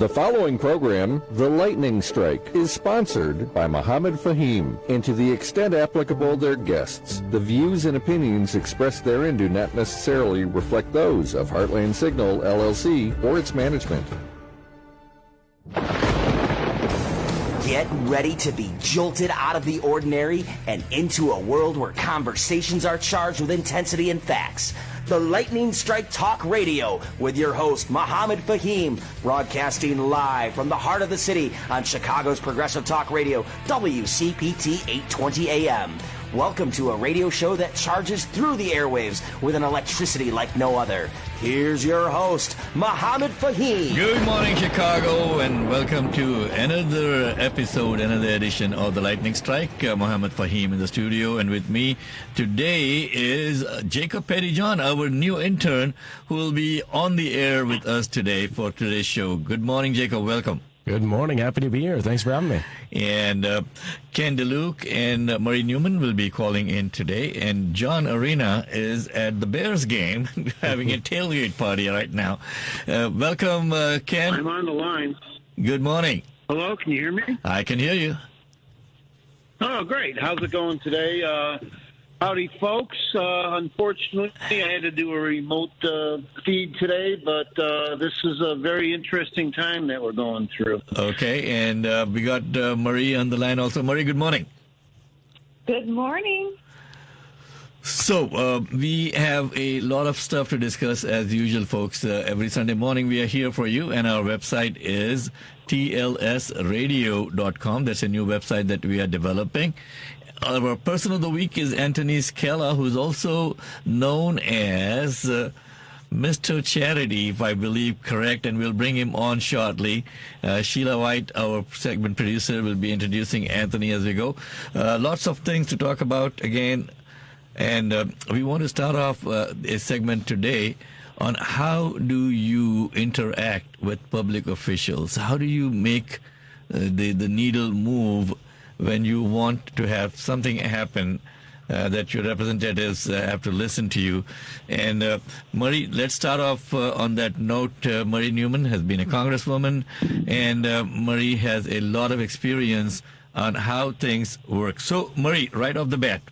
The following program, The Lightning Strike, is sponsored by Mohammed Fahim, and to the extent applicable their guests. The views and opinions expressed therein do not necessarily reflect those of Heartland Signal, LLC, or its management. Get ready to be jolted out of the ordinary and into a world where conversations are charged with intensity and facts. The Lightning Strike Talk Radio with your host, Mohammed Fahim, broadcasting live from the heart of the city on Chicago's Progressive Talk Radio, WCPT 820 AM. Welcome to a radio show that charges through the airwaves with an electricity like no other. Here's your host, Mohammed Fahim. Good morning, Chicago, and welcome to another episode, another edition of the Lightning Strike. Mohammed Fahim in the studio, and with me today is Jacob Pettyjohn, our new intern, who will be on the air with us today for today's show. Good morning, Jacob. Welcome. Good morning. Happy to be here. Thanks for having me. And Ken DeLuke and Murray Newman will be calling in today. And John Arena is at the Bears game having a tailgate party right now. Welcome, Ken. I'm on the line. Good morning. Hello, can you hear me? I can hear you. Oh, great. How's it going today? Howdy, folks. Unfortunately, I had to do a remote feed today, but this is a very interesting time that we're going through. Okay, and we got Marie on the line also. Marie, good morning. Good morning. So, we have a lot of stuff to discuss as usual, folks. Every Sunday morning we are here for you, and our website is tlsradio.com. That's a new website that we are developing. Our person of the week is Anthony Scala, who is also known as Mr. Charity, if I believe correct, and we'll bring him on shortly. Sheila White, our segment producer, will be introducing Anthony as we go. Lots of things to talk about again, and we want to start off a segment today on how do you interact with public officials? How do you make the needle move when you want to have something happen that your representatives have to listen to you? And Marie, let's start off on that note. Marie Newman has been a congresswoman, and Marie has a lot of experience on how things work. So, Marie, right off the bat,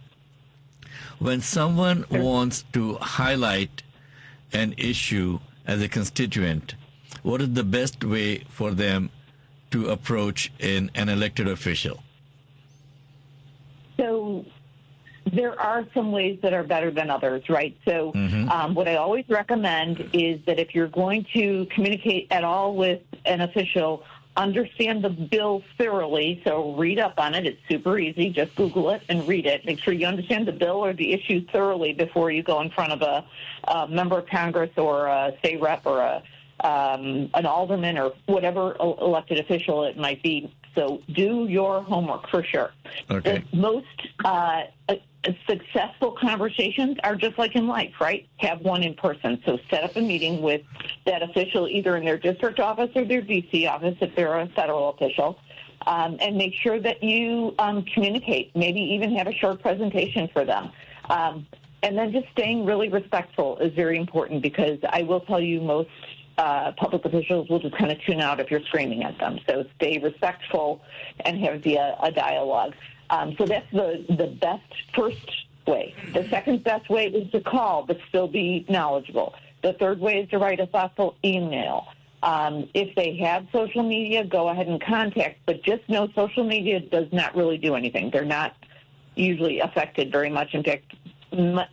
when someone wants to highlight an issue as a constituent, what is the best way for them to approach an elected official? So there are some ways that are better than others, right? So what I always recommend is that if you're going to communicate at all with an official, understand the bill thoroughly. So read up on it. It's super easy. Just Google it and read it. Make sure you understand the bill or the issue thoroughly before you go in front of a member of Congress or a state rep or an alderman or whatever elected official it might be. So do your homework for sure. Okay. The most successful conversations are just like in life, right? Have one in person. So set up a meeting with that official either in their district office or their D.C. office if they're a federal official, and make sure that you communicate, maybe even have a short presentation for them. And then just staying really respectful is very important because I will tell you most public officials will just kind of tune out if you're screaming at them. So stay respectful and have a dialogue. So that's the best first way. The second best way is to call but still be knowledgeable. The third way is to write a thoughtful email. If they have social media, go ahead and contact, but just know social media does not really do anything. They're not usually affected very much. In fact,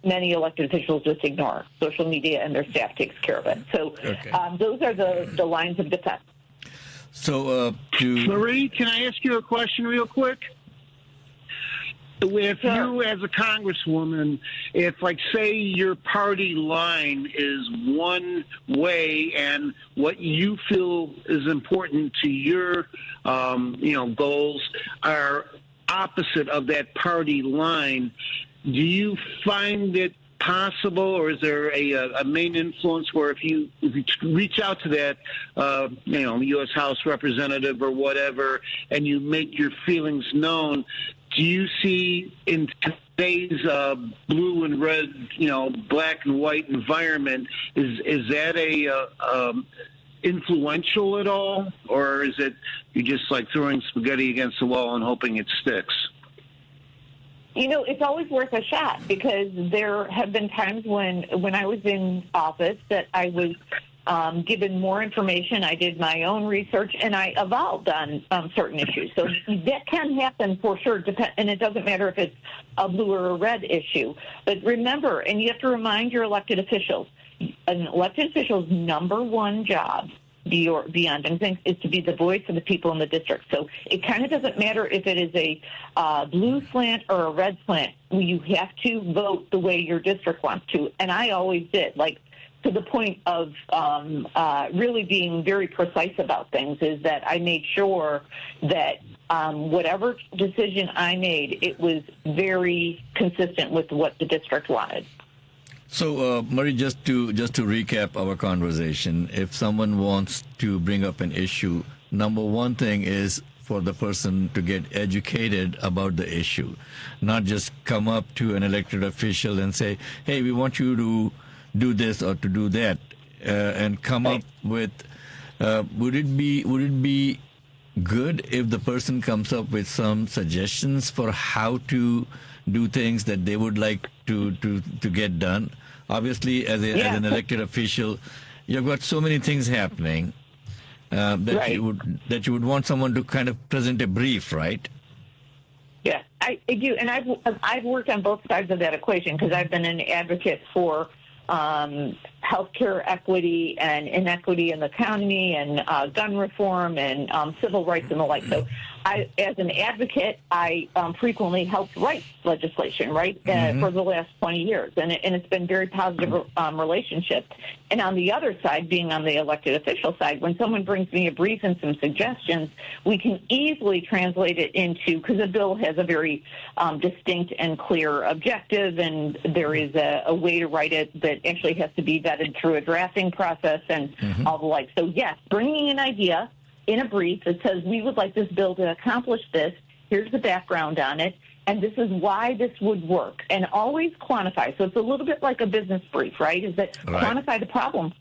many elected officials just ignore social media and their staff takes care of it. So those are the lines of defense. So, Marie, can I ask you a question real quick? If you, as a congresswoman, if, like, say your party line is one way and what you feel is important to your, goals are opposite of that party line, do you find it possible, or is there a main influence where if you reach out to that, U.S. House representative or whatever, and you make your feelings known, do you see in today's blue and red, black and white environment, is that influential at all, or is it you just like throwing spaghetti against the wall and hoping it sticks? It's always worth a shot, because there have been times when I was in office that I was given more information. I did my own research, and I evolved on certain issues. So that can happen for sure, and it doesn't matter if it's a blue or a red issue. But remember, and you have to remind your elected officials, an elected official's number one job beyond anything is to be the voice of the people in the district. So it kind of doesn't matter if it is a blue slant or a red slant. You have to vote the way your district wants to. And I always did, like, to the point of really being very precise about things, is that I made sure that whatever decision I made, it was very consistent with what the district wanted. So, Marie, just to recap our conversation, if someone wants to bring up an issue, number one thing is for the person to get educated about the issue, not just come up to an elected official and say, hey, we want you to do this or to do that, and come up with, would it be good if the person comes up with some suggestions for how to do things that they would like to get done? Obviously, as an elected official, you've got so many things happening that you would want someone to kind of present a brief, right? Yeah, I do, and I've worked on both sides of that equation, because I've been an advocate for healthcare equity and inequity in the economy, and gun reform, and civil rights and the like. So as an advocate, I frequently helped write legislation, for the last 20 years. And it's been very positive relationship. And on the other side, being on the elected official side, when someone brings me a brief and some suggestions, we can easily translate it into, because a bill has a very distinct and clear objective, and there is a way to write it that actually has to be vetted through a drafting process and all the like. So, yes, bringing an idea in a brief that says, we would like this bill to accomplish this, here's the background on it, and this is why this would work. And always quantify. So it's a little bit like a business brief, right? Is that quantify the problem.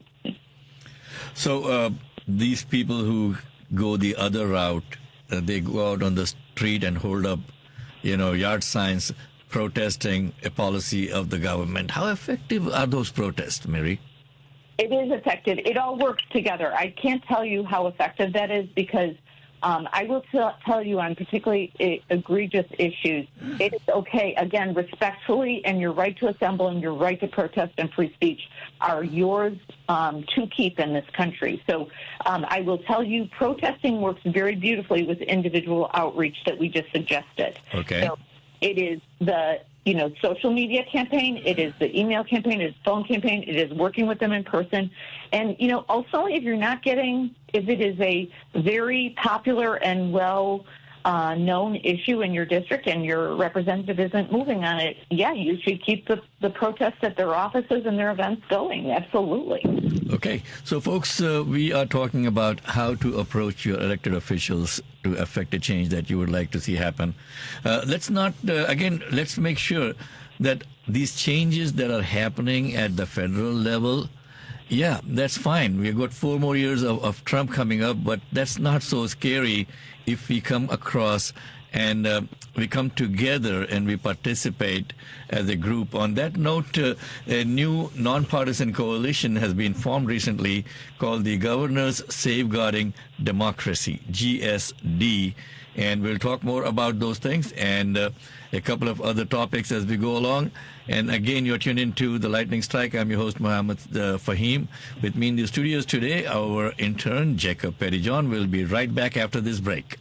So these people who go the other route, they go out on the street and hold up, yard signs protesting a policy of the government. How effective are those protests, Mary? It is effective. It all works together. I can't tell you how effective that is, because I will tell you on particularly egregious issues, it is okay, again, respectfully, and your right to assemble and your right to protest and free speech are yours to keep in this country. So I will tell you, protesting works very beautifully with individual outreach that we just suggested. Okay. So it is the social media campaign, it is the email campaign, it is phone campaign, it is working with them in person. And, also if it is a very popular and known issue in your district and your representative isn't moving on it, you should keep the protests at their offices and their events going. Absolutely. Okay. So, folks, we are talking about how to approach your elected officials to affect a change that you would like to see happen. Let's make sure that these changes that are happening at the federal level, that's fine. We've got 4 more years of Trump coming up, but that's not so scary if we come across and we come together and we participate as a group. On that note, a new nonpartisan coalition has been formed recently called the Governors Safeguarding Democracy, GSD. And we'll talk more about those things and a couple of other topics as we go along. And again, you're tuned into The Lightning Strike. I'm your host, Mohammed Fahim. With me in the studios today, our intern, Jacob Pettyjohn. We'll be right back after this break.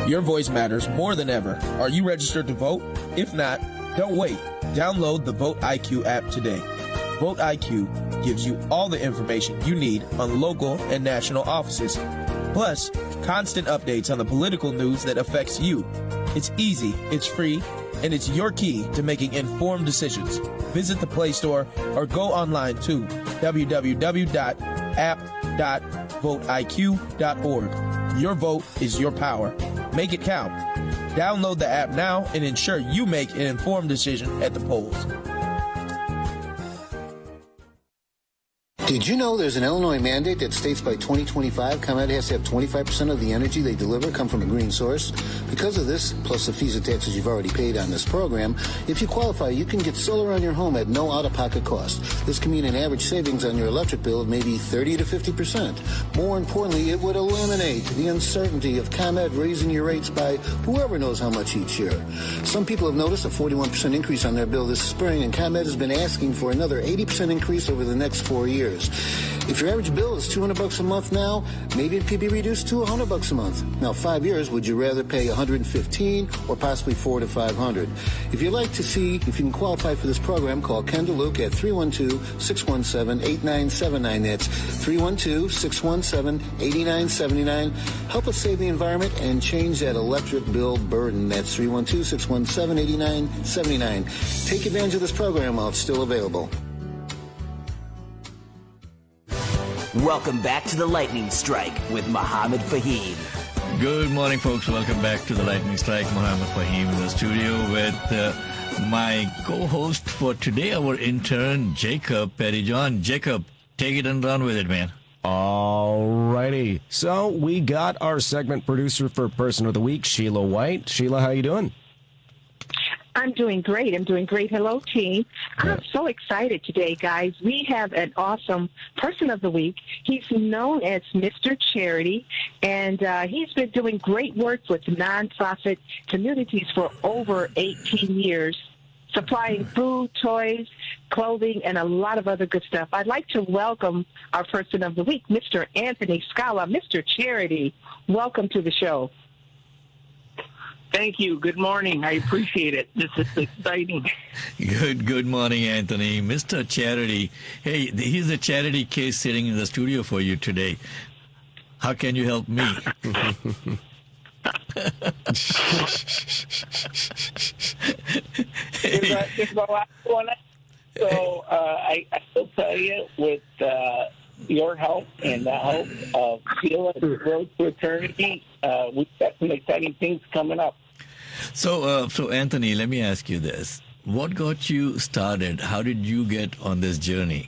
Your voice matters more than ever. Are you registered to vote? If not, don't wait. Download the Vote IQ app today. Vote IQ gives you all the information you need on local and national offices, plus constant updates on the political news that affects you. It's easy, it's free, and it's your key to making informed decisions. Visit the Play Store or go online to www.app.voteiq.org. Your vote is your power. Make it count. Download the app now and ensure you make an informed decision at the polls. Did you know there's an Illinois mandate that states by 2025, ComEd has to have 25% of the energy they deliver come from a green source? Because of this, plus the fees and taxes you've already paid on this program, if you qualify, you can get solar on your home at no out-of-pocket cost. This can mean an average savings on your electric bill of maybe 30 to 50%. More importantly, it would eliminate the uncertainty of ComEd raising your rates by whoever knows how much each year. Some people have noticed a 41% increase on their bill this spring, and ComEd has been asking for another 80% increase over the next 4 years. If your average bill is $200 a month now, maybe it could be reduced to $100 a month. Now, 5 years, would you rather pay $115 or possibly $400 to $500? If you'd like to see if you can qualify for this program, call Ken DeLuke at 312-617-8979. That's 312-617-8979. Help us save the environment and change that electric bill burden. That's 312-617-8979. Take advantage of this program while it's still available. Welcome back to the Lightning Strike with Mohammed Fahim. Good morning, folks. Welcome back to the Lightning Strike. Mohammed Fahim in the studio with my co-host for today, our intern, Jacob Pettyjohn. Jacob, take it and run with it, man. Alrighty. So we got our segment producer for Person of the Week, Sheila White. Sheila, how you doing? I'm doing great. Hello, team. I'm so excited today, guys. We have an awesome Person of the Week. He's known as Mr. Charity, and he's been doing great work with nonprofit communities for over 18 years, supplying food, toys, clothing, and a lot of other good stuff. I'd like to welcome our Person of the Week, Mr. Anthony Scala. Mr. Charity, welcome to the show. Thank you. Good morning. I appreciate it. This is exciting. Good morning, Anthony. Mr. Charity. Hey, here's a charity case sitting in the studio for you today. How can you help me? There's a lot going on. So I will tell you, with your help and the help of Sheila and Road to Eternity, we've got some exciting things coming up. So Anthony, let me ask you this. What got you started? How did you get on this journey?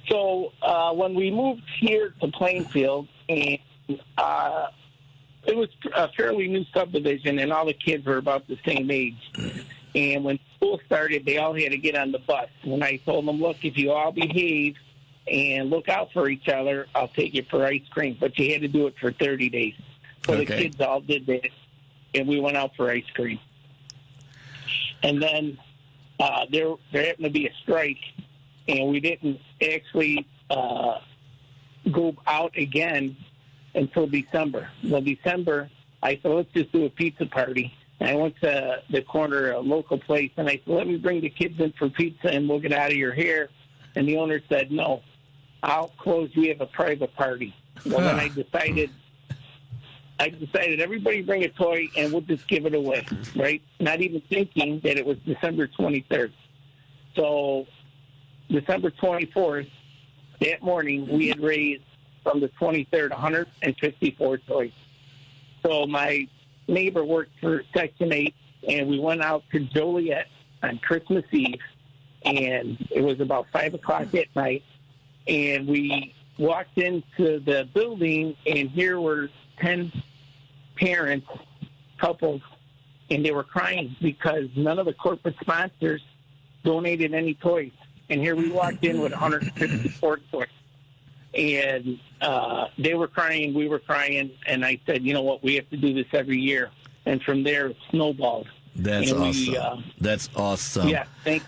So when we moved here to Plainfield, and it was a fairly new subdivision, and all the kids were about the same age. And when school started, they all had to get on the bus. And I told them, look, if you all behave and look out for each other, I'll take you for ice cream. But you had to do it for 30 days. So the kids all did that, and we went out for ice cream. And then there happened to be a strike, and we didn't actually go out again until December. Well, December, I said, let's just do a pizza party. And I went to the corner, a local place, and I said, let me bring the kids in for pizza, and we'll get out of your hair. And the owner said, no, I'll close. We have a private party. Well, then I decided everybody bring a toy, and we'll just give it away, right? Not even thinking that it was December 23rd. So December 24th, that morning, we had raised from the 23rd 154 toys. So my neighbor worked for Section 8, and we went out to Joliet on Christmas Eve, and it was about 5 o'clock at night, and we walked into the building, and here were 10 parents, couples, and they were crying because none of the corporate sponsors donated any toys. And here we walked in with 154 toys. And they were crying, we were crying, and I said, you know what, we have to do this every year. And from there, it snowballed. That's awesome. That's awesome. Yeah, thank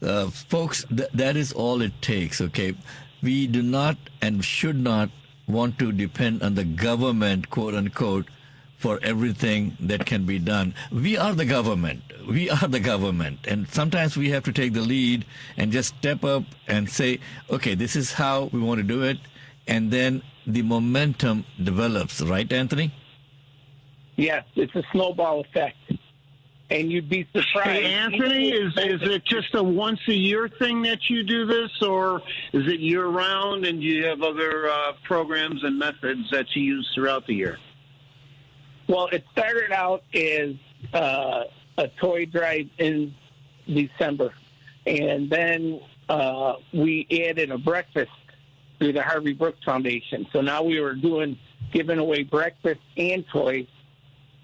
you. Folks, that is all it takes, okay? We do not and should not want to depend on the government, quote unquote, for everything that can be done. We are the government. We are the government. And sometimes we have to take the lead and just step up and say, okay, this is how we want to do it. And then the momentum develops. Right, Anthony? Yes, it's a snowball effect. And you'd be surprised. Hey, Anthony, is it just a once-a-year thing that you do this, or is it year-round, and do you have other programs and methods that you use throughout the year? Well, it started out as a toy drive in December, and then we added a breakfast through the Harvey Brooks Foundation. So now we were giving away breakfast and toys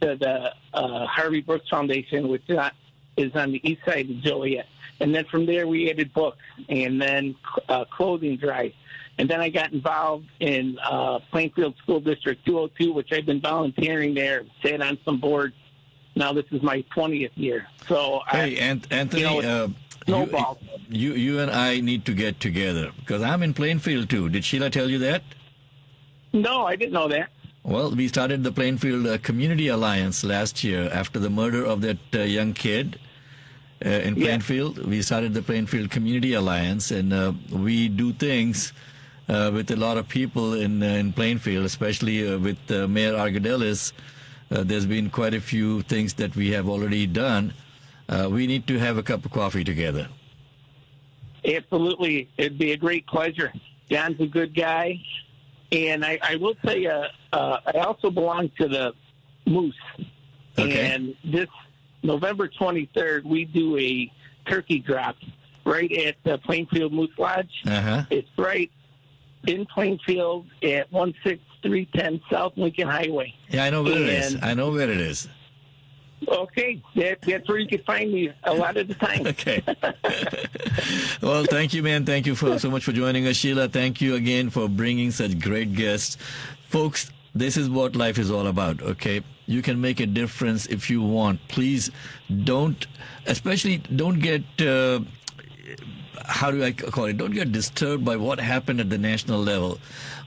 to the Harvey Brooks Foundation, which is on the east side of Joliet. And then from there, we added books and then clothing drive. And then I got involved in Plainfield School District 202, which I've been volunteering there, sat on some boards. Now this is my 20th year. So Anthony, snowball. You and I need to get together because I'm in Plainfield too. Did Sheila tell you that? No, I didn't know that. Well, we started the Plainfield Community Alliance last year after the murder of that young kid in Plainfield. We started the Plainfield Community Alliance, and we do things with a lot of people in Plainfield, especially with Mayor Argadelis. There's been quite a few things that we have already done. We need to have a cup of coffee together. Absolutely. It'd be a great pleasure. John's a good guy. And I will say, I also belong to the Moose. Okay. And this November 23rd, we do a turkey drop right at the Plainfield Moose Lodge. Uh-huh. It's right in Plainfield at 16310 South Lincoln Highway. Yeah, I know where it is. I know where it is. Okay, that's where you can find me a lot of the time. Okay. Well, thank you, man. Thank you so much for joining us, Sheila. Thank you again for bringing such great guests. Folks, this is what life is all about, okay? You can make a difference if you want. Please don't get, how do I call it? Don't get disturbed by what happened at the national level.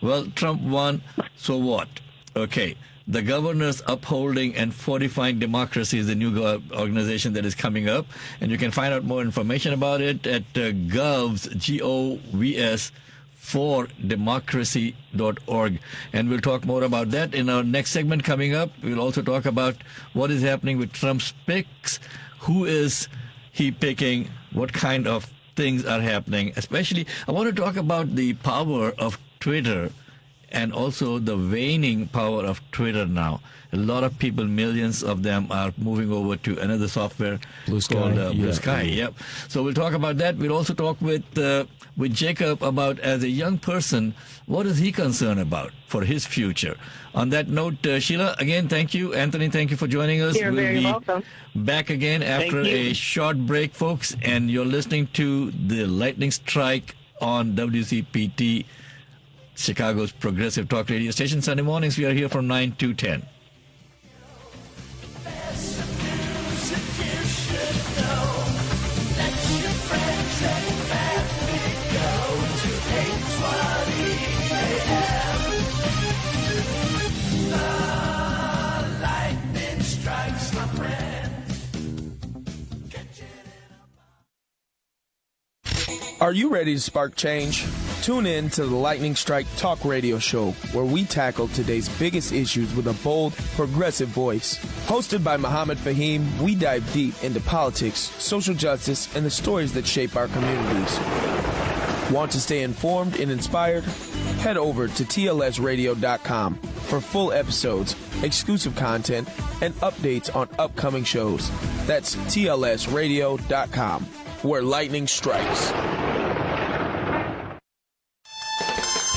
Well, Trump won, so what? Okay. The Governors Upholding and Fortifying Democracy is the new organization that is coming up. And you can find out more information about it at govs, G-O-V-S, for democracy.org. And we'll talk more about that in our next segment coming up. We'll also talk about what is happening with Trump's picks. Who is he picking? What kind of things are happening? Especially, I want to talk about the power of Twitter and also the waning power of Twitter now. A lot of people, millions of them, are moving over to another software called Blue Sky. Yep. So we'll talk about that. We'll also talk with Jacob about, as a young person, what is he concerned about for his future. On that note, Sheila, again, thank you. Anthony, thank you for joining us. You're very welcome. Back again after a short break, folks. And you're listening to the Lightning Strike on WCPT, Chicago's progressive talk radio station. Sunday mornings, we are here from 9 to 10. Are you ready to spark change? Tune in to the Lightning Strike Talk Radio Show, where we tackle today's biggest issues with a bold, progressive voice. Hosted by Muhammad Fahim, we dive deep into politics, social justice, and the stories that shape our communities. Want to stay informed and inspired? Head over to tlsradio.com for full episodes, exclusive content, and updates on upcoming shows. That's tlsradio.com, where lightning strikes.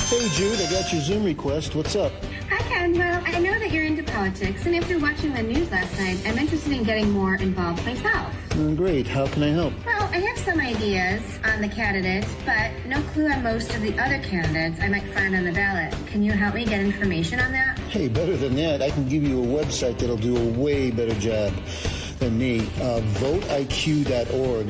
Hey, Jude, I got your Zoom request. What's up? Hi, Ken. Well, I know that you're into politics, and after watching the news last night, I'm interested in getting more involved myself. Great. How can I help? Well, I have some ideas on the candidates, but no clue on most of the other candidates I might find on the ballot. Can you help me get information on that? Hey, better than that, I can give you a website that'll do a way better job than me. VoteIQ.org.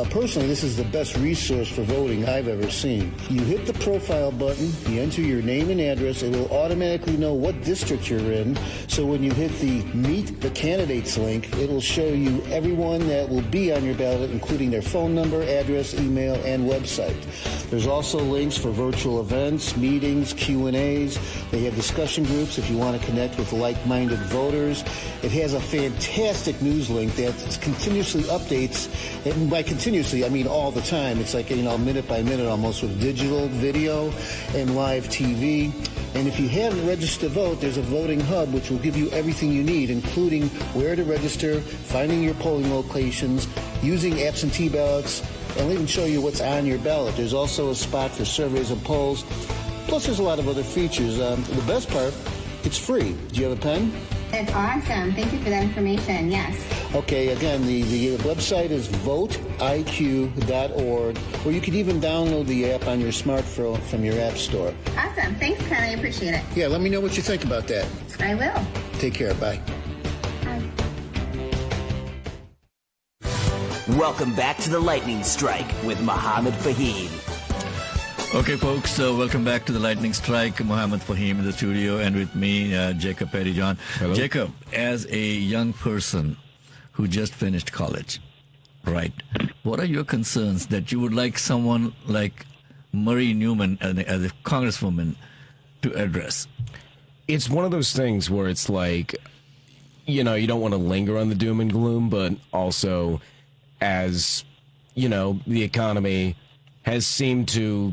Personally, this is the best resource for voting I've ever seen. You hit the profile button, you enter your name and address, it will automatically know what district you're in. So when you hit the Meet the Candidates link, it will show you everyone that will be on your ballot, including their phone number, address, email, and website. There's also links for virtual events, meetings, Q&As. They have discussion groups if you want to connect with like-minded voters. It has a fantastic news link that continuously updates, and by continuously, I mean all the time. It's like, minute by minute almost, with digital, video, and live TV. And if you haven't registered to vote, there's a voting hub which will give you everything you need, including where to register, finding your polling locations, using absentee ballots, and will even show you what's on your ballot. There's also a spot for surveys and polls. Plus, there's a lot of other features. The best part, it's free. Do you have a pen? That's awesome. Thank you for that information. Yes. Okay, again, the website is voteiq.org, or you can even download the app on your smartphone from your app store. Awesome. Thanks, Ken. I appreciate it. Yeah, let me know what you think about that. I will. Take care. Bye. Welcome back to the Lightning Strike with Mohammed Fahim. Okay, folks, welcome back to the Lightning Strike. Mohammed Fahim in the studio, and with me, Jacob Pettyjohn. Hello. Jacob, as a young person who just finished college, right, what are your concerns that you would like someone like Marie Newman as a congresswoman to address? It's one of those things where it's like, you don't want to linger on the doom and gloom, but also as, the economy has seemed to,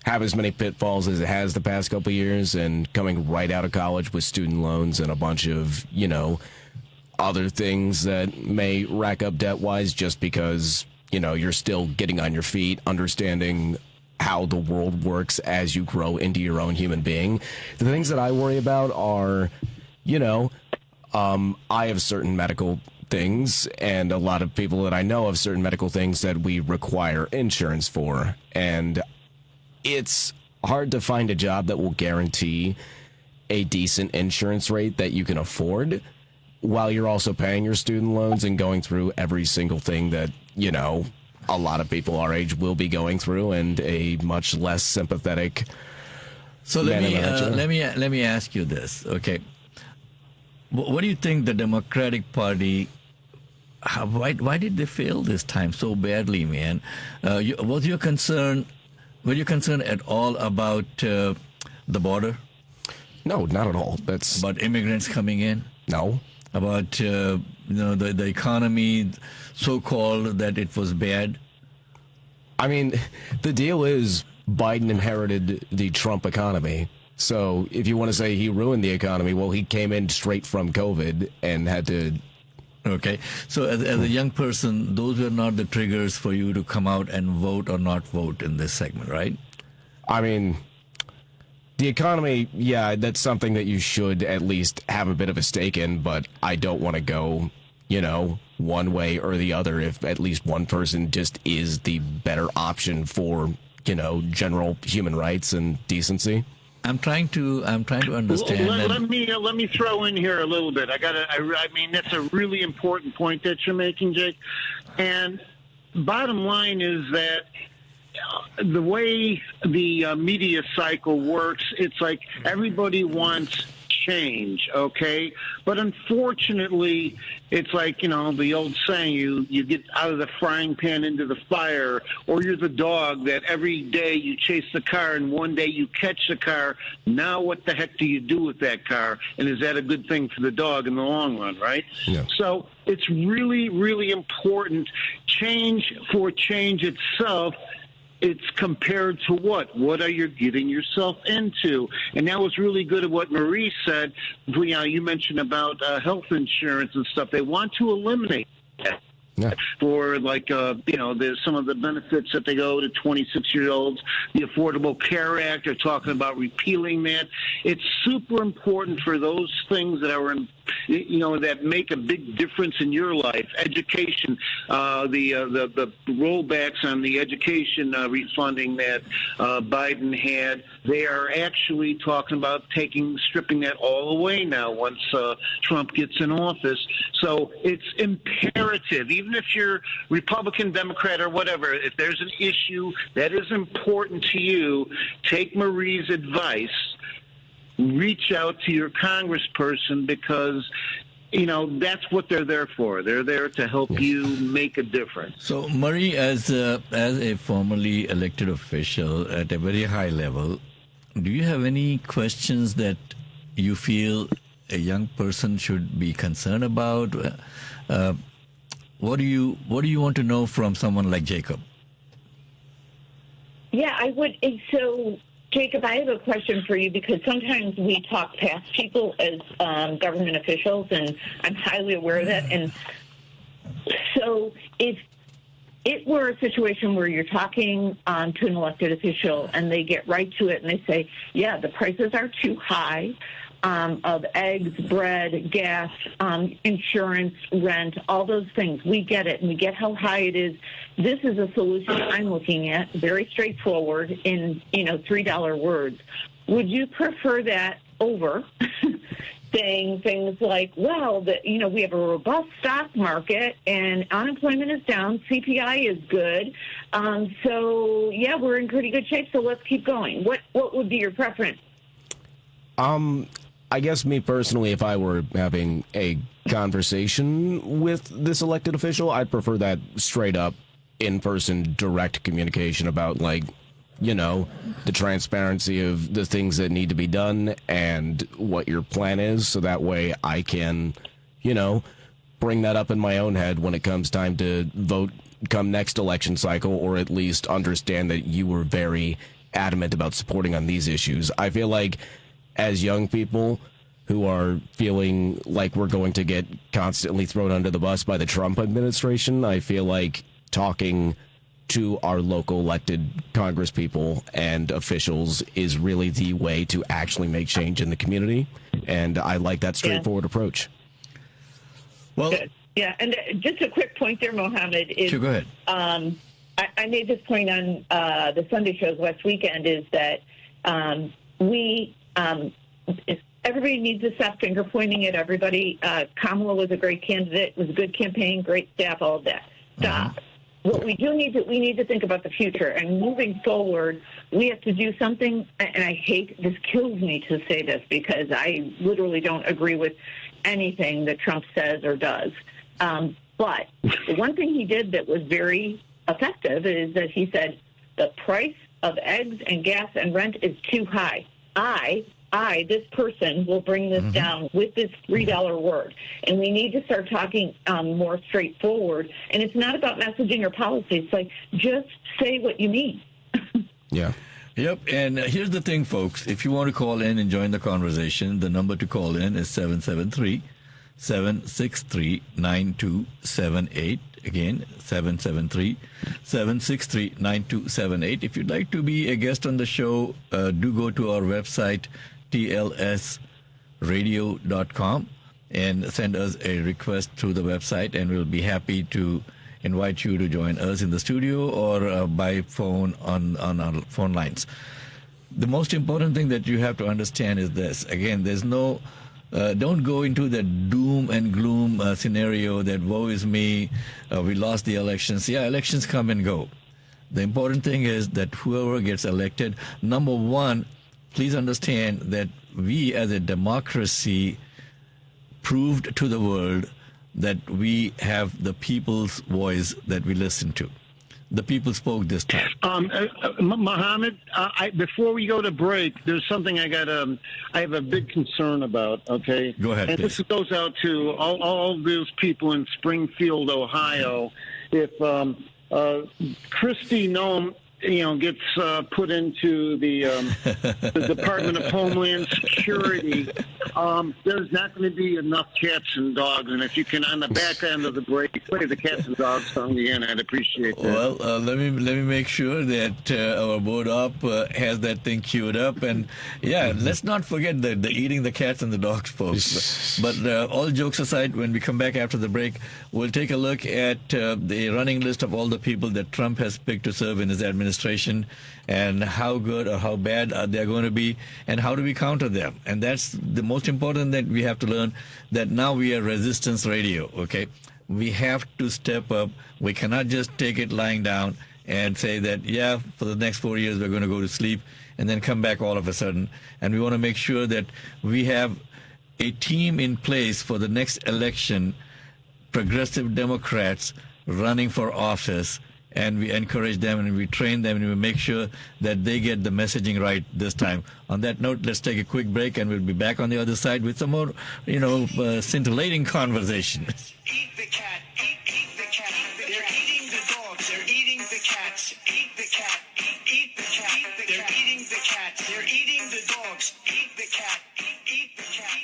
have as many pitfalls as it has the past couple of years, and coming right out of college with student loans and a bunch of, other things that may rack up debt-wise just because, you're still getting on your feet, understanding how the world works as you grow into your own human being. The things that I worry about are, I have certain medical things, and a lot of people that I know have certain medical things that we require insurance for, and it's hard to find a job that will guarantee a decent insurance rate that you can afford while you're also paying your student loans and going through every single thing that a lot of people our age will be going through, and a much less sympathetic. So let me ask you this, okay? What do you think the Democratic Party? Why did they fail this time so badly, man? Were you concerned at all about the border? No, not at all. That's about immigrants coming in. No. About the economy, so-called, that it was bad. I mean, the deal is Biden inherited the Trump economy. So if you want to say he ruined the economy, well, he came in straight from COVID and had to. Okay. So as a young person, those were not the triggers for you to come out and vote or not vote in this segment, right? I mean, the economy, yeah, that's something that you should at least have a bit of a stake in, but I don't want to go, one way or the other if at least one person just is the better option for, general human rights and decency. I'm trying to understand. Let me throw in here a little bit. I mean, that's a really important point that you're making, Jake. And bottom line is that the way the media cycle works, it's like everybody wants change, okay? But unfortunately, it's like, the old saying, you get out of the frying pan into the fire, or you're the dog that every day you chase the car and one day you catch the car. Now what the heck do you do with that car? And is that a good thing for the dog in the long run, right? Yeah. So it's really, really important. Change for change itself, it's compared to what? What are you getting yourself into? And that was really good at what Marie said. You mentioned about health insurance and stuff. They want to eliminate that. Yeah. For there's some of the benefits that they go to 26-year-olds. The Affordable Care Act, they're talking about repealing that. It's super important for those things that are that make a big difference in your life. Education, the rollbacks on the education refunding that Biden had, they are actually talking about stripping that all away now once Trump gets in office. So it's imperative, even if you're Republican, Democrat, or whatever, if there's an issue that is important to you, take Marie's advice. Reach out to your congressperson because, that's what they're there for. They're there to help you make a difference. So, Marie, as a formerly elected official at a very high level, do you have any questions that you feel a young person should be concerned about? What do you want to know from someone like Jacob? Yeah, I would. So, Jacob, I have a question for you because sometimes we talk past people as government officials, and I'm highly aware of that. And so if it were a situation where you're talking to an elected official and they get right to it and they say, yeah, the prices are too high of eggs, bread, gas, insurance, rent, all those things. We get it, and we get how high it is. This is a solution I'm looking at, very straightforward in, $3 words. Would you prefer that over saying things like, well, we have a robust stock market and unemployment is down, CPI is good, so, yeah, we're in pretty good shape, so let's keep going. What would be your preference? I guess me personally, if I were having a conversation with this elected official, I'd prefer that straight up in-person direct communication about, the transparency of the things that need to be done and what your plan is. So that way I can, bring that up in my own head when it comes time to vote come next election cycle, or at least understand that you were very adamant about supporting on these issues. I feel like as young people who are feeling like we're going to get constantly thrown under the bus by the Trump administration, I feel like talking to our local elected congresspeople and officials is really the way to actually make change in the community. And I like that straightforward approach. Well, yeah, and just a quick point there, Mohammed, is sure, go ahead. I made this point on the Sunday shows last weekend, is that everybody needs to stop finger pointing at everybody. Kamala was a great candidate, was a good campaign, great staff, all of that. Stop. Mm-hmm. What we need to think about the future, and moving forward, we have to do something. And I hate, this kills me to say this because I literally don't agree with anything that Trump says or does. But the one thing he did that was very effective is that he said the price of eggs and gas and rent is too high. I, this person, will bring this down with this $3 word. And we need to start talking more straightforward. And it's not about messaging or policy. It's like, just say what you mean. Yeah. Yep. And here's the thing, folks. If you want to call in and join the conversation, the number to call in is 773-763-9278. Again, 773-763-9278. If you'd like to be a guest on the show, do go to our website, tlsradio.com, and send us a request through the website, and we'll be happy to invite you to join us in the studio or by phone on our phone lines. The most important thing that you have to understand is this. Again, there's no... don't go into the doom and gloom scenario that woe is me, we lost the elections. Yeah, elections come and go. The important thing is that whoever gets elected, number one, please understand that we as a democracy proved to the world that we have the people's voice that we listen to. The people spoke this time. Mohammed, before we go to break, there's something I have a big concern about, okay? Go ahead, and please. This goes out to all of those people in Springfield, Ohio. If Kristi Noem gets put into the Department of Homeland Security, there's not going to be enough cats and dogs. And if you can, on the back end of the break, play the cats and dogs song again, I'd appreciate that. Well, let me make sure that our board op has that thing queued up. And yeah, let's not forget the eating the cats and the dogs, folks. But all jokes aside, when we come back after the break, we'll take a look at the running list of all the people that Trump has picked to serve in his administration, and how good or how bad they're going to be, and how do we counter them. And that's the most important that we have to learn, that now we are resistance radio, okay? We have to step up. We cannot just take it lying down and say that, yeah, for the next 4 years we're going to go to sleep and then come back all of a sudden. And we want to make sure that we have a team in place for the next election, progressive Democrats running for office, and we encourage them and we train them and we make sure that they get the messaging right this time. On that note, let's take a quick break and we'll be back on the other side with some more, scintillating conversation. Eat the cat, eat the cat. They're eating the dogs, they're eating the cats. Eat the cat, eat the cat. They're eating the cats, they're eating the dogs. Eat the cat, eat the cat.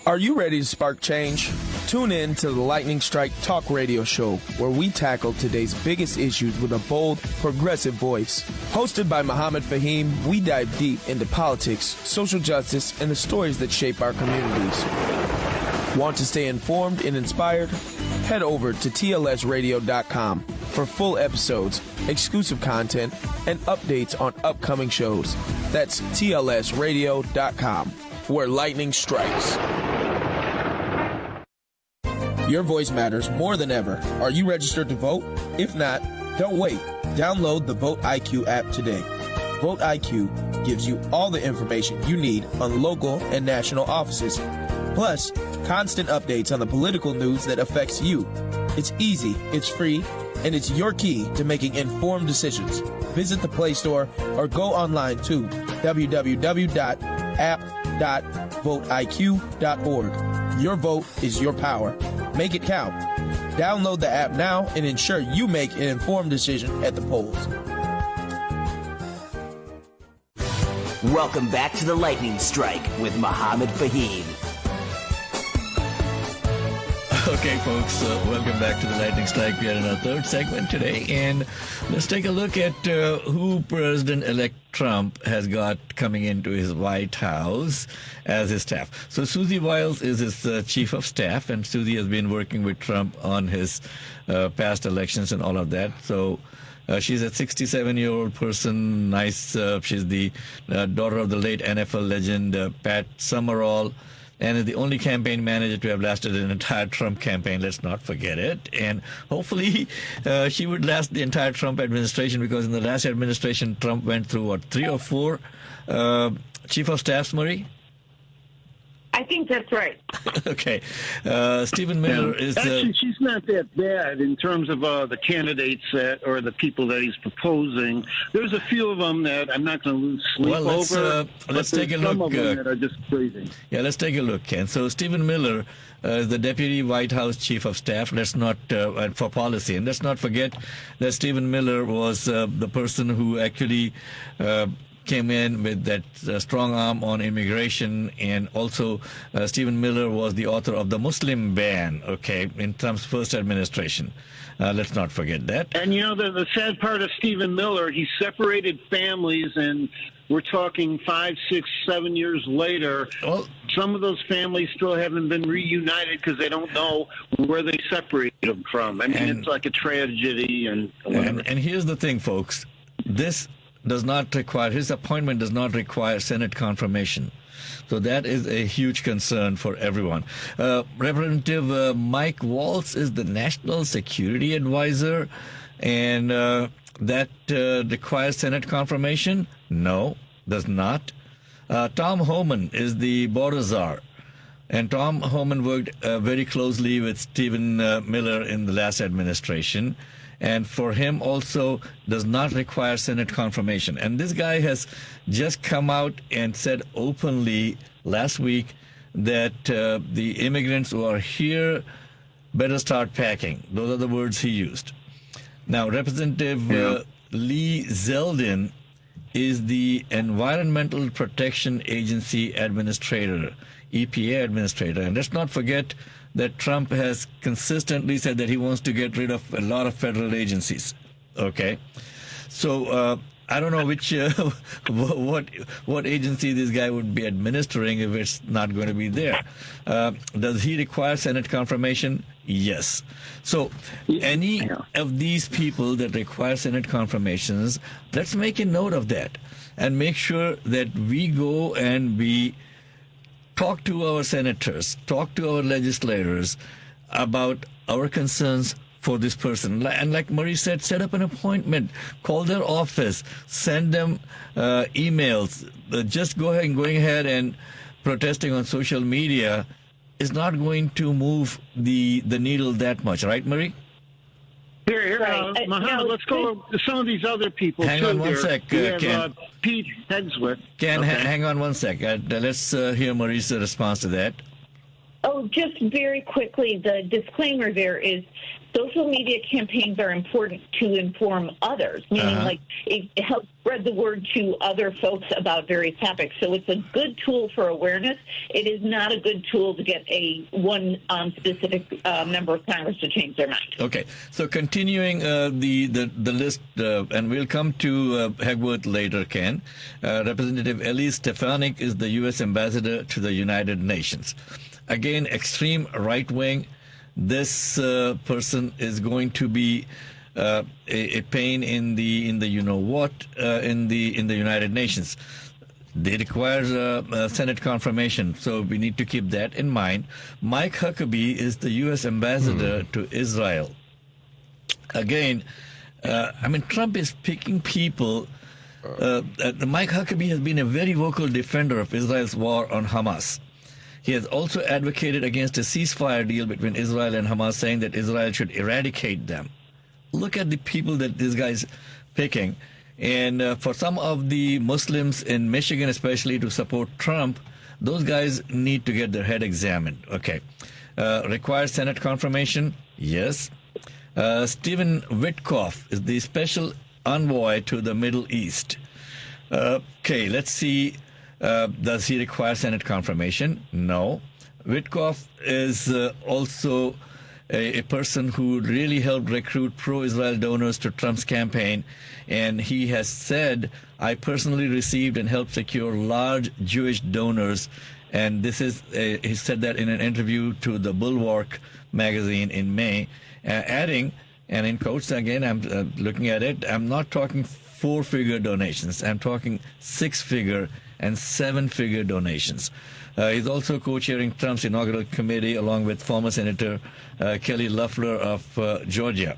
Are you ready to spark change? Tune in to the Lightning Strike Talk Radio Show, where we tackle today's biggest issues with a bold, progressive voice. Hosted by Muhammad Fahim, we dive deep into politics, social justice, and the stories that shape our communities. Want to stay informed and inspired? Head over to tlsradio.com for full episodes, exclusive content, and updates on upcoming shows. That's tlsradio.com, where lightning strikes. Your voice matters more than ever. Are you registered to vote? If not, don't wait. Download the Vote IQ app today. Vote IQ gives you all the information you need on local and national offices, plus constant updates on the political news that affects you. It's easy, it's free, and it's your key to making informed decisions. Visit the Play Store or go online to www.app.voteiq.org. Your vote is your power. Make it count. Download the app now and ensure you make an informed decision at the polls. Welcome back to the Lightning Strike with Muhammad Fahim. Okay, folks, welcome back to the Lightning Strike. We are in our third segment today, and let's take a look at who President-elect Trump has got coming into his White House as his staff. So Susie Wiles is his chief of staff, and Susie has been working with Trump on his past elections and all of that. So she's a 67-year-old person, nice. She's the daughter of the late NFL legend Pat Summerall, and is the only campaign manager to have lasted an entire Trump campaign. Let's not forget it. And hopefully she would last the entire Trump administration, because in the last administration, Trump went through, 3 or 4 chief of staffs, Marie? I think that's right. Okay. Stephen Miller is... Actually, she's not that bad in terms of the candidates or the people that he's proposing. There's a few of them that I'm not going to lose sleep over. Let's take a look. Some of them that are just crazy. Yeah, let's take a look, Ken. So Stephen Miller is the Deputy White House Chief of Staff. Let's not for policy. And let's not forget that Stephen Miller was the person who actually... came in with that strong arm on immigration, and also Stephen Miller was the author of the Muslim ban, okay, in Trump's first administration. Let's not forget that. And, the sad part of Stephen Miller, he separated families, and we're talking 5, 6, 7 years later. Well, some of those families still haven't been reunited because they don't know where they separated them from. I mean, it's like a tragedy. And here's the thing, folks. His appointment does not require Senate confirmation. So that is a huge concern for everyone. Representative Mike Waltz is the National Security Advisor, and that requires Senate confirmation? No, does not. Tom Homan is the border czar, and Tom Homan worked very closely with Stephen Miller in the last administration. And for him also does not require Senate confirmation. And this guy has just come out and said openly last week that the immigrants who are here better start packing. Those are the words he used. Now, Representative Lee Zeldin is the Environmental Protection Agency Administrator, EPA Administrator. And let's not forget that Trump has consistently said that he wants to get rid of a lot of federal agencies. Okay? So, I don't know which what agency this guy would be administering if it's not going to be there. Does he require Senate confirmation? Yes. So any of these people that require Senate confirmations, let's make a note of that and make sure that we go and we talk to our senators, talk to our legislators about our concerns for this person. And like Marie said, set up an appointment, call their office, send them emails. Just going ahead and protesting on social media is not going to move the needle that much, right, Marie? Here, Muhammad, let's go to some of these other people. Hang on one sec, We have Ken. Pete Hegsworth. Ken, hang on one sec. Let's hear Marie's response to that. Oh, just very quickly, the disclaimer there is social media campaigns are important to inform others, meaning like it helps spread the word to other folks about various topics. So it's a good tool for awareness. It is not a good tool to get one specific member of Congress to change their mind. Okay, so continuing the list, and we'll come to Hegworth later, Ken. Representative Elise Stefanik is the U.S. ambassador to the United Nations. Again, extreme right-wing. This person is going to be a pain in the you know what in the United Nations. They require Senate confirmation, so we need to keep that in mind. Mike Huckabee is the U.S. ambassador to Israel. Again, I mean, Trump is picking people. Mike Huckabee has been a very vocal defender of Israel's war on Hamas. He has also advocated against a ceasefire deal between Israel and Hamas, saying that Israel should eradicate them. Look at the people that this guy's picking. And for some of the Muslims in Michigan, especially, to support Trump, those guys need to get their head examined. Okay. Requires Senate confirmation? Yes. Stephen Witkoff is the special envoy to the Middle East. Okay, let's see. Does he require Senate confirmation? No. Witkoff is also a person who really helped recruit pro-Israel donors to Trump's campaign. And he has said, I personally received and helped secure large Jewish donors. And this is, he said that in an interview to the Bulwark magazine in May, adding, and in quotes again, I'm looking at it, I'm not talking 4-figure donations. I'm talking 6-figure and 7-figure donations. He's also co-chairing Trump's inaugural committee along with former Senator Kelly Loeffler of Georgia.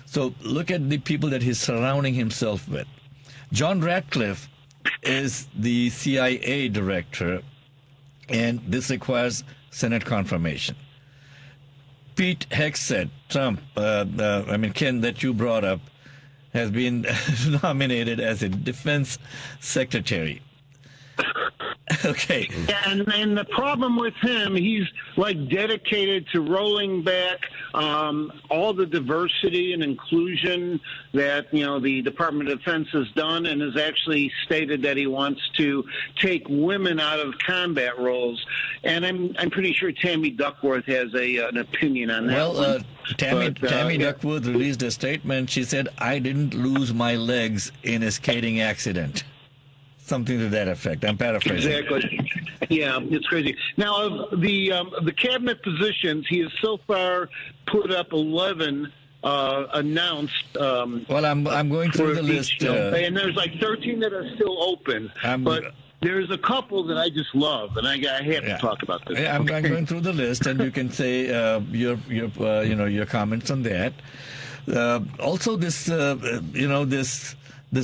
So look at the people that he's surrounding himself with. John Ratcliffe is the CIA director, and this requires Senate confirmation. Pete Hegseth, Trump, Ken, that you brought up, has been nominated as a defense secretary. Okay. And the problem with him, he's like dedicated to rolling back all the diversity and inclusion that, you know, the Department of Defense has done, and has actually stated that he wants to take women out of combat roles. And I'm pretty sure Tammy Duckworth has an opinion on that. Well, Tammy Duckworth released a statement. She said, I didn't lose my legs in a skating accident. Something to that effect. I'm paraphrasing. Exactly. Yeah, it's crazy. Now, of the cabinet positions, he has so far put up 11 announced. Well, I'm going through the list. And there's like 13 that are still open. But there's a couple that I just love, and I have to talk about this. I'm going through the list, and you can say your comments on that. Also, this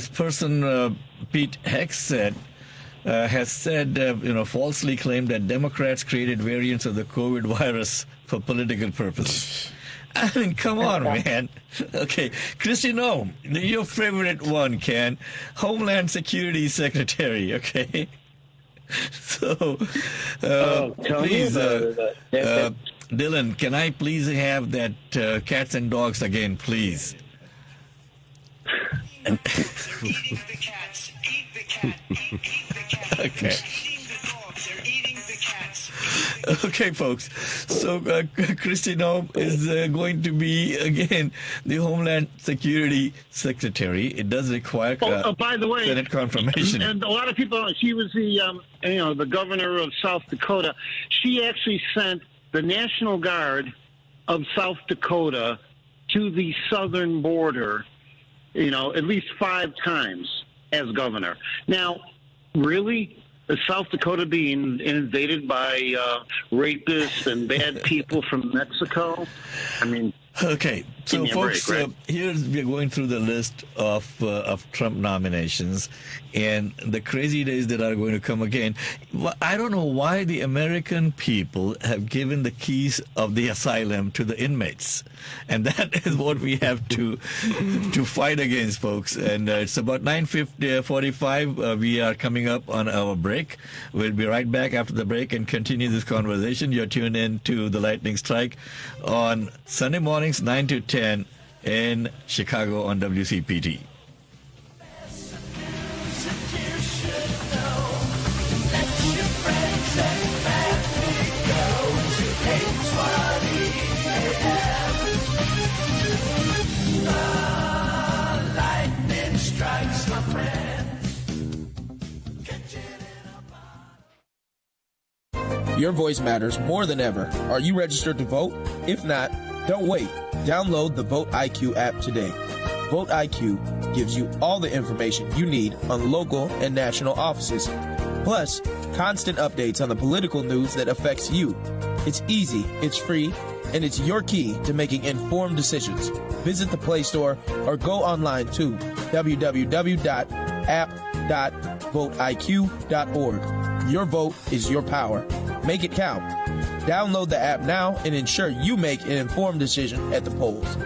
person, Pete Hegseth, has said, falsely claimed that Democrats created variants of the COVID virus for political purposes. I mean, come on, man. Okay, Kristi Noem, your favorite one, Ken, Homeland Security Secretary, okay? So, please, Dylan, can I please have that cats and dogs again, please? And They're eating the cats. Eat the cat. Eat the cat. Okay. They're eating the dogs. They're eating the cats. Okay, folks. So Kristi Noem is going to be again the Homeland Security Secretary. It does require by the way, Senate confirmation. And a lot of people, she was the governor of South Dakota. She actually sent the National Guard of South Dakota to the southern border, at least 5 times as governor. Now, really? Is South Dakota being invaded by rapists and bad people from Mexico? I mean, okay, so folks, break, right? we're going through the list of Trump nominations and the crazy days that are going to come again. I don't know why the American people have given the keys of the asylum to the inmates, and that is what we have to fight against, folks. And it's about 9:45. We are coming up on our break. We'll be right back after the break and continue this conversation. You're tuned in to the Lightning Strike on Sunday mornings 9 to 10 in Chicago on WCPT. Your voice matters more than ever. Are you registered to vote? If not, don't wait. Download the Vote IQ app today. Vote IQ gives you all the information you need on local and national offices, plus constant updates on the political news that affects you. It's easy, it's free, and it's your key to making informed decisions. Visit the Play Store or go online to www.app.voteiq.org. Your vote is your power. Make it count. Download the app now and ensure you make an informed decision at the polls.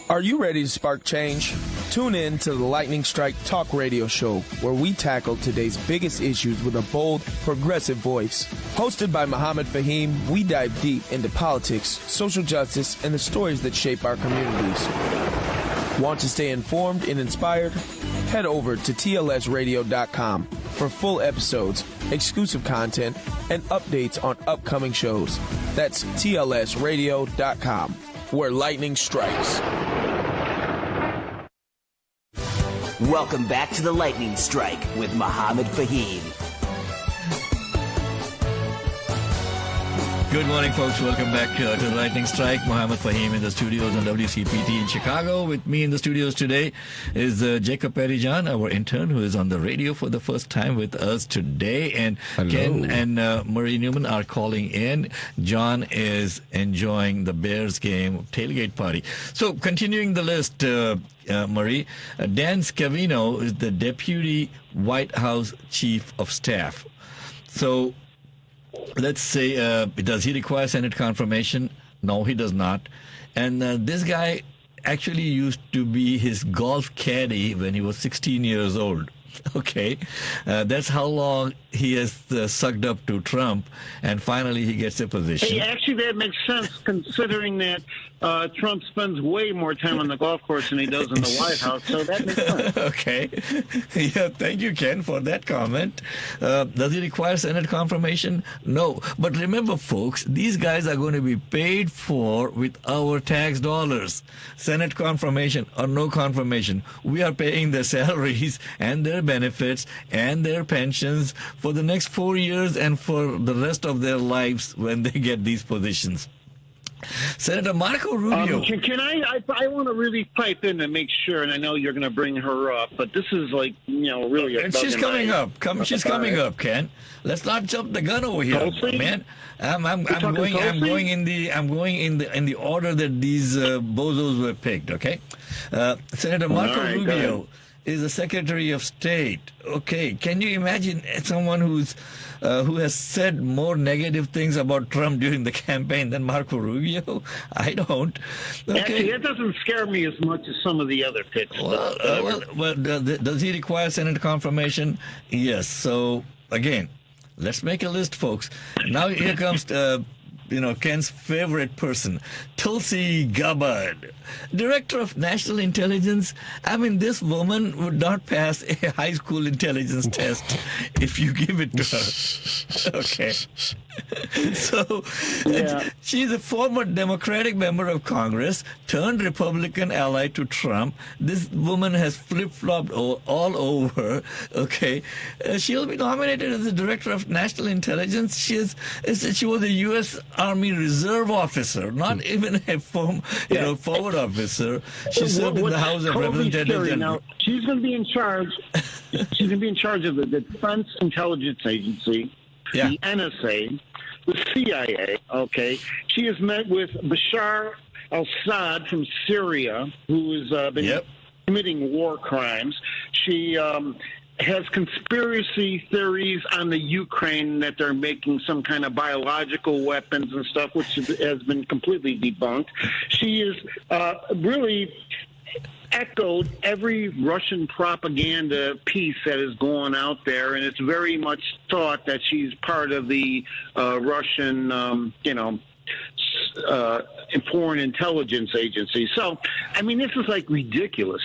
Are you ready to spark change? Tune in to the Lightning Strike Talk Radio Show, where we tackle today's biggest issues with a bold, progressive voice. Hosted by Muhammad Fahim, we dive deep into politics, social justice, and the stories that shape our communities. Want to stay informed and inspired? Head over to tlsradio.com for full episodes, exclusive content, and updates on upcoming shows. That's tlsradio.com, where lightning strikes. Welcome back to the Lightning Strike with Muhammad Fahim. Good morning, folks. Welcome back to the Lightning Strike. Muhammad Fahim in the studios on WCPT in Chicago. With me in the studios today is Jacob Perijan, our intern, who is on the radio for the first time with us today. And Hello. Ken and Marie Newman are calling in. John is enjoying the Bears game tailgate party. So, continuing the list, Marie, Dan Scavino is the Deputy White House Chief of Staff. So, let's say, does he require Senate confirmation? No, he does not. And this guy actually used to be his golf caddy when he was 16 years old. Okay, that's how long he has sucked up to Trump, and finally he gets a position. Hey, actually, that makes sense considering that Trump spends way more time on the golf course than he does in the White House, so that makes sense. Okay. Yeah, thank you, Ken, for that comment. Does he require Senate confirmation? No. But remember, folks, these guys are going to be paid for with our tax dollars. Senate confirmation or no confirmation. We are paying their salaries and their benefits and their pensions for the next 4 years and for the rest of their lives when they get these positions. Senator Marco Rubio. Can I want to really pipe in and make sure, and I know you're going to bring her up, but this is like, really a And she's coming up. She's coming up, Ken. Let's not jump the gun over here, Tulsi? man. I'm going in the order that these bozos were picked. Okay, Senator Marco All right, Rubio is the Secretary of State. Okay, can you imagine someone who has said more negative things about Trump during the campaign than Marco Rubio? I don't. Okay. Actually, that doesn't scare me as much as some of the other picks. Well, does he require Senate confirmation? Yes. So, again, let's make a list, folks. Now here comes Ken's favorite person, Tulsi Gabbard, Director of National Intelligence. I mean, this woman would not pass a high school intelligence test if you give it to her. Okay. So, she's a former Democratic member of Congress, turned Republican ally to Trump. This woman has flip-flopped all over. Okay. She'll be nominated as the Director of National Intelligence. She was a U.S. Army Reserve officer, not even a forward officer. She served in the House of Representatives. Now, she's going to be in charge. She's going to be in charge of the Defense Intelligence Agency, the NSA, the CIA. Okay, she has met with Bashar al-Assad from Syria, who has been committing war crimes. She has conspiracy theories on the Ukraine that they're making some kind of biological weapons and stuff, which has been completely debunked. She is really echoed every Russian propaganda piece that is going out there, and it's very much thought that she's part of the Russian, foreign intelligence agency. So, I mean, this is like ridiculous.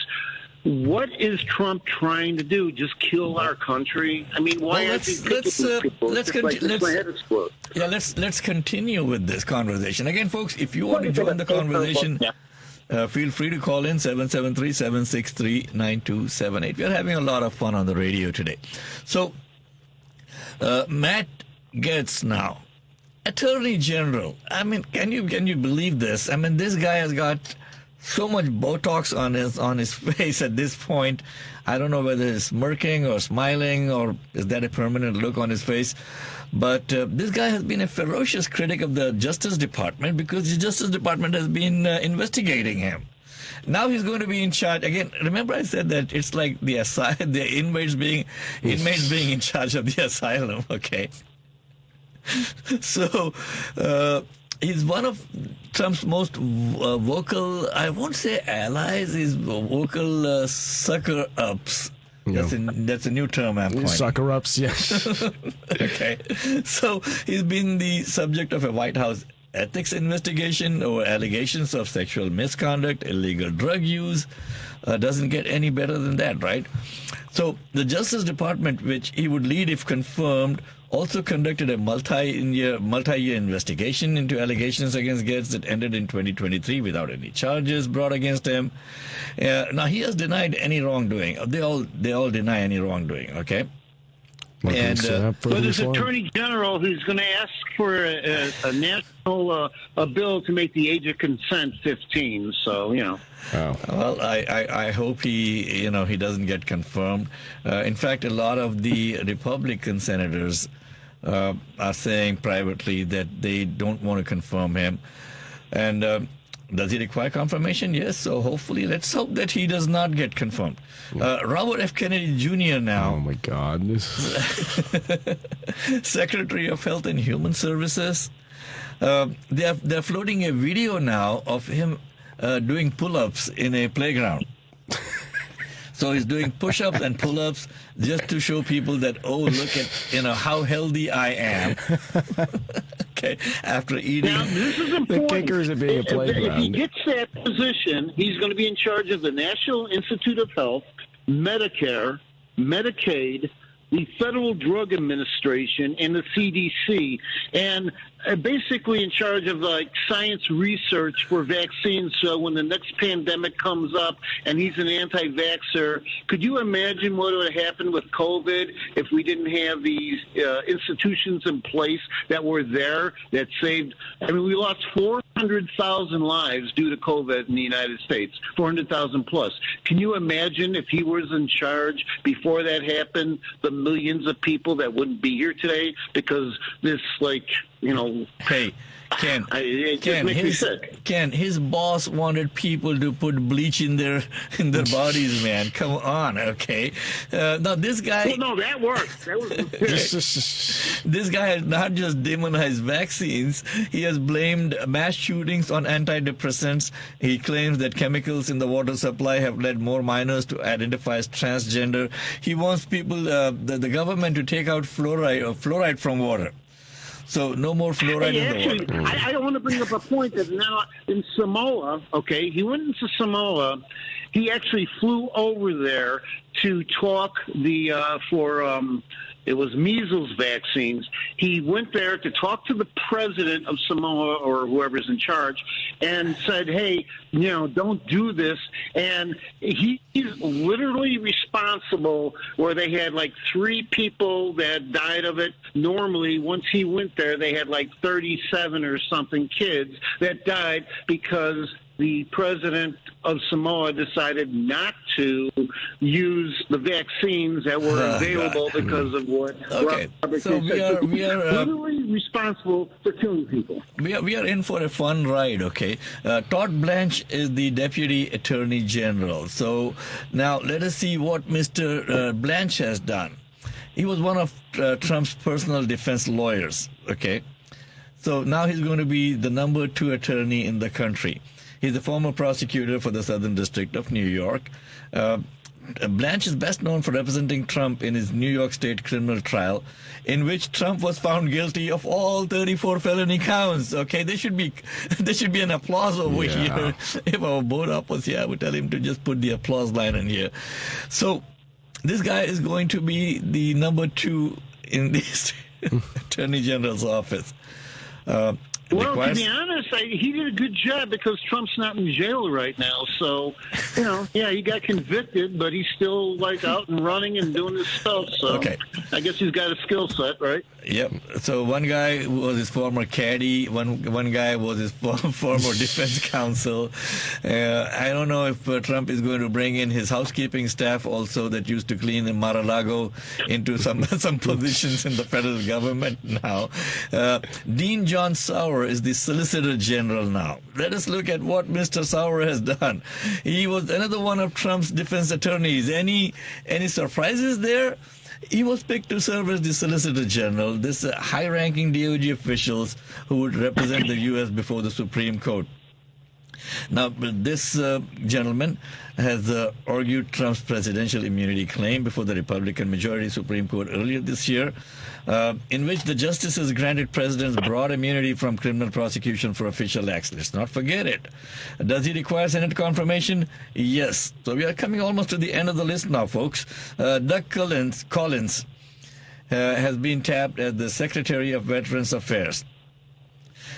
What is Trump trying to do? Just kill our country? I mean, why are these people? Let's continue with this conversation. Again, folks, if you want to join the conversation, feel free to call in 773-763-9278. We're having a lot of fun on the radio today. So, Matt Gaetz now, Attorney General. I mean, can you believe this? I mean, this guy has got so much Botox on his face at this point. I don't know whether it's smirking or smiling, or is that a permanent look on his face. But this guy has been a ferocious critic of the Justice Department because the Justice Department has been investigating him. Now he's going to be in charge. Again, remember I said that it's like the inmates being in charge of the asylum, okay? So he's one of Trump's most vocal, I won't say allies, he's vocal sucker-ups. That's a new term I'm coining. Sucker-ups, yes. Okay. So he's been the subject of a White House ethics investigation over allegations of sexual misconduct, illegal drug use. Doesn't get any better than that, right? So the Justice Department, which he would lead if confirmed, also conducted a multi-year investigation into allegations against Gaetz that ended in 2023 without any charges brought against him. Now, he has denied any wrongdoing. They all deny any wrongdoing, okay? But it's Attorney General who's going to ask for a national bill to make the age of consent 15. So, Well, I hope he doesn't get confirmed. In fact, a lot of the Republican senators are saying privately that they don't want to confirm him. And does he require confirmation? Yes. So hopefully, let's hope that he does not get confirmed. Robert F. Kennedy Jr. now. Oh, my God. Secretary of Health and Human Services. They're floating a video now of him doing pull-ups in a playground. So he's doing push-ups and pull-ups just to show people that, oh, look at, how healthy I am. Okay, after eating. Now, this is important. The kickers are being a playground. If he gets that position, he's going to be in charge of the National Institute of Health, Medicare, Medicaid, the Federal Drug Administration, and the CDC, and basically in charge of science research for vaccines. So when the next pandemic comes up and he's an anti-vaxxer, could you imagine what would have happened with COVID if we didn't have these institutions in place that were there that saved? I mean, we lost 400,000 lives due to COVID in the United States, 400,000 plus. Can you imagine if he was in charge before that happened, the millions of people that wouldn't be here today because this, Hey, Ken, his boss wanted people to put bleach in their bodies, man. Come on, okay. Now this guy. Well, no, that worked. This guy has not just demonized vaccines. He has blamed mass shootings on antidepressants. He claims that chemicals in the water supply have led more minors to identify as transgender. He wants people, the government, to take out fluoride from water. So no more fluoride Hey, in actually, the water. I want to bring up a point that now in Samoa, okay, he went into Samoa. He actually flew over there to talk it was measles vaccines. He went there to talk to the president of Samoa or whoever's in charge and said, hey, don't do this. And he's literally responsible where they had like 3 people that died of it. Normally, once he went there, they had like 37 or something kids that died because the president of Samoa decided not to use the vaccines that were available because of what Okay, Robert so Kennedy we said. are- we are, literally responsible for killing people. We are in for a fun ride, okay? Todd Blanche is the Deputy Attorney General. So now let us see what Mr. Blanche has done. He was one of Trump's personal defense lawyers, okay? So now he's going to be the number 2 attorney in the country. He's a former prosecutor for the Southern District of New York. Blanche is best known for representing Trump in his New York State criminal trial, in which Trump was found guilty of all 34 felony counts. Okay, there should be an applause over here. If our board op was here, I would tell him to just put the applause line in here. So this guy is going to be the number 2 in the Attorney General's office. Well, to be honest, he did a good job because Trump's not in jail right now. So, he got convicted, but he's still like out and running and doing his stuff. So, Okay. I guess he's got a skill set, right? Yep. So one guy was his former caddy. One guy was his former defense counsel. I don't know if Trump is going to bring in his housekeeping staff also that used to clean in Mar-a-Lago into some positions in the federal government now. Dean John Sauer is the Solicitor General now. Let us look at what Mr. Sauer has done. He was another one of Trump's defense attorneys. Any surprises there? He was picked to serve as the Solicitor General, this high-ranking DOJ officials who would represent the U.S. before the Supreme Court. Now, this gentleman has argued Trump's presidential immunity claim before the Republican majority Supreme Court earlier this year, in which the justices granted presidents broad immunity from criminal prosecution for official acts. Let's not forget it. Does he require Senate confirmation? Yes. So we are coming almost to the end of the list now, folks. Doug Collins has been tapped as the Secretary of Veterans Affairs.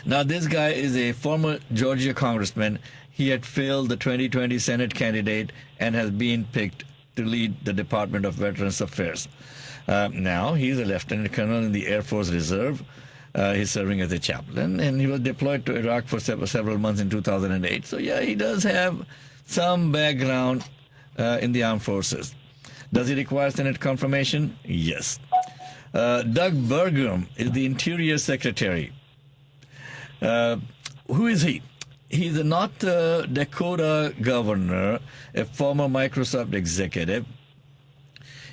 Now, this guy is a former Georgia congressman. He had failed the 2020 Senate candidate and has been picked to lead the Department of Veterans Affairs. Now, he's a lieutenant colonel in the Air Force Reserve. He's serving as a chaplain, and he was deployed to Iraq for several months in 2008. So, yeah, he does have some background in the armed forces. Does he require Senate confirmation? Yes. Doug Burgum is the Interior Secretary. Who is he? He's a North Dakota governor, a former Microsoft executive,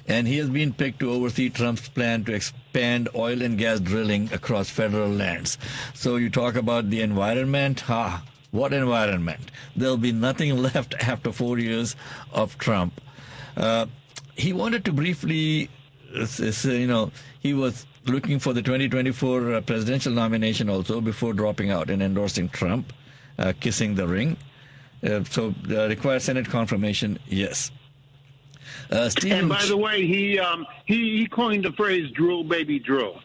and he has been picked to oversee Trump's plan to expand oil and gas drilling across federal lands. So you talk about the environment. What environment? There'll be nothing left after 4 years of Trump. He wanted to briefly, he was looking for the 2024 presidential nomination also before dropping out and endorsing Trump, kissing the ring. So requires Senate confirmation, yes. And by the way, he coined the phrase "drill, baby, drill."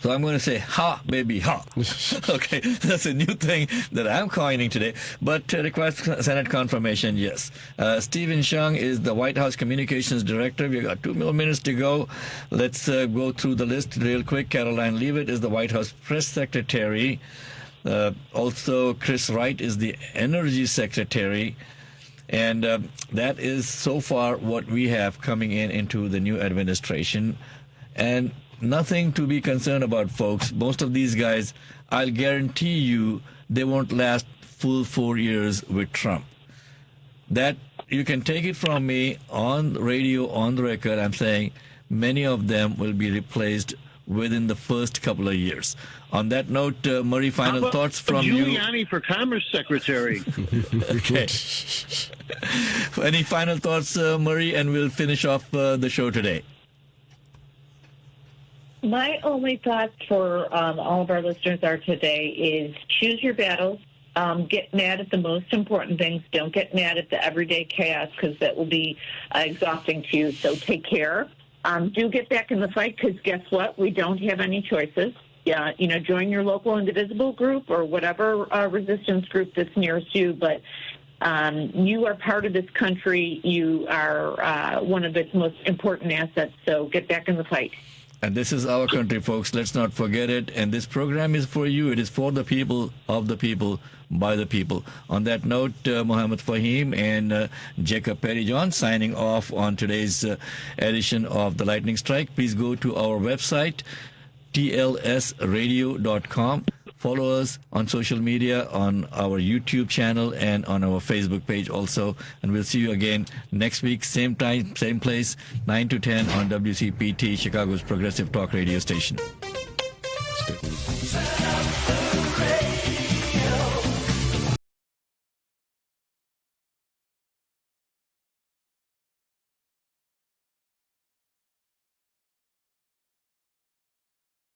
So I'm going to say, ha, baby, ha. Okay, that's a new thing that I'm coining today. But requires Senate confirmation, yes. Stephen Chung is the White House Communications Director. We've got 2 more minutes to go. Let's go through the list real quick. Caroline Leavitt is the White House Press Secretary. Also, Chris Wright is the Energy Secretary. And that is so far what we have coming into the new administration. And nothing to be concerned about, folks. Most of these guys, I'll guarantee you, they won't last full 4 years with Trump. That, you can take it from me on radio, on the record, I'm saying many of them will be replaced within the first couple of years. On that note, Murray, final thoughts from you. Giuliani for Commerce Secretary. Okay. Any final thoughts, Murray, and we'll finish off the show today. My only thoughts for all of our listeners are today is choose your battles. Get mad at the most important things. Don't get mad at the everyday chaos because that will be exhausting to you. So take care. Do get back in the fight because guess what? We don't have any choices. Yeah, join your local indivisible group or whatever resistance group that's nearest you. But you are part of this country. You are one of its most important assets. So get back in the fight. And this is our country, folks. Let's not forget it. And this program is for you. It is for the people, of the people, by the people. On that note, Mohammed Fahim and Jacob Perry-John signing off on today's edition of The Lightning Strike. Please go to our website, tlsradio.com. Follow us on social media, on our YouTube channel, and on our Facebook page also. And we'll see you again next week, same time, same place, 9 to 10 on WCPT, Chicago's Progressive Talk radio station.